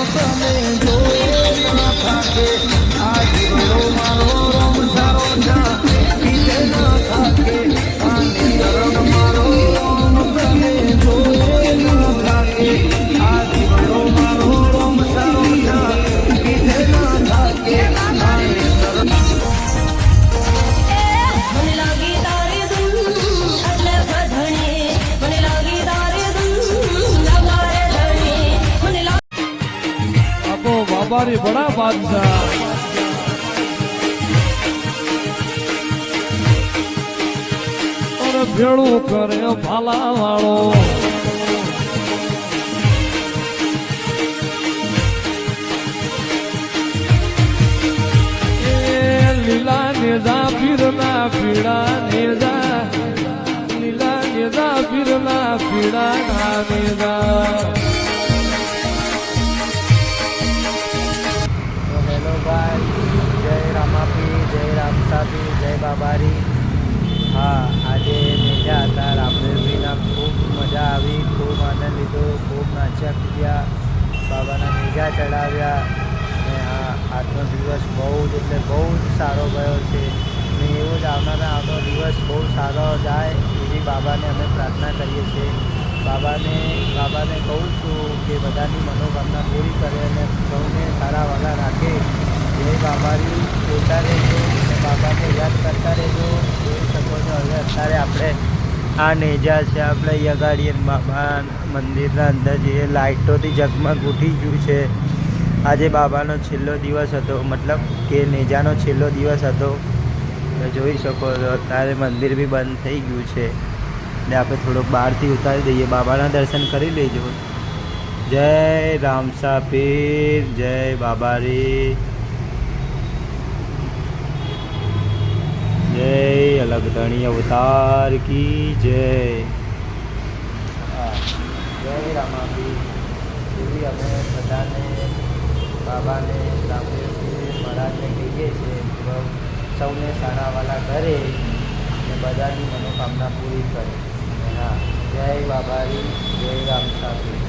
તને જોયે ના થાકે આ જીવડો મારો રોમ સારો જા પીજે ના થાકે આને શરણ મારો રોમ તને જોયે ના થાકે આ જીવડો મારો રોમ સારો જા પીજે ના થાકે આને શરણ મને લાગી તારી ધૂન એટલે વધણી મને લાગી તારી ધૂન લગારે ધણી મને આપો બાબારી બડા બાદશાહ ભેળું કરે ભાલા વાળો લીલા નેજા પીરના પીડા નેજા લીલા નેજા પીરના પીડા ના નેજા હેલો ભાઈ, જય રામાપી, જય રામસાપી, જય બાબારી. હા, આજે નેજા હતા રામદેવજીના. ખૂબ મજા આવી, ખૂબ આનંદ લીધો, ખૂબ નાચ્યા કૂદ્યા, બાબાના નેજા ચડાવ્યા. અને હા, આજનો દિવસ બહુ જ એટલે બહુ જ સારો ગયો છે. અને એવો જ આવતો દિવસ બહુ સારો જાય એવી બાબાને અમે પ્રાર્થના કરીએ છીએ. બાબાને કહું છું કે બધાની મનોકામના પૂરી કરે અને સૌને સારા વાલા રાખે. જય બાબારી. જોતા રહેજો અને બાબાને યાદ કરતા રહેજો. જોઈ શકો છો હવે અત્યારે આપણે આ નેજા છે આપણે યગાડીએ બાબા મંદિરના અંદર જઈએ. લાઇટોથી ઝગમગ ઉઠી ગયું છે. આજે બાબાનો છેલ્લો દિવસ હતો, મતલબ કે નેજાનો છેલ્લો દિવસ હતો. જોઈ શકો છો અત્યારે મંદિર બી બંધ થઈ ગયું છે. એટલે આપણે થોડોક બહારથી ઉતારી દઈએ, બાબાના દર્શન કરી લેજો. જય રામસા પીર, જય બાબારી, જય અલગધણી અવતાર કી જય. જય રામાપીર. એવી અમે બધાને બાબાને રામદેવજી મહારાજને કહીએ છીએ સૌને સારાવાલા કરે અને બધાની મનોકામના પૂરી કરે. હા, જય બાબારી, જય રામસાપી.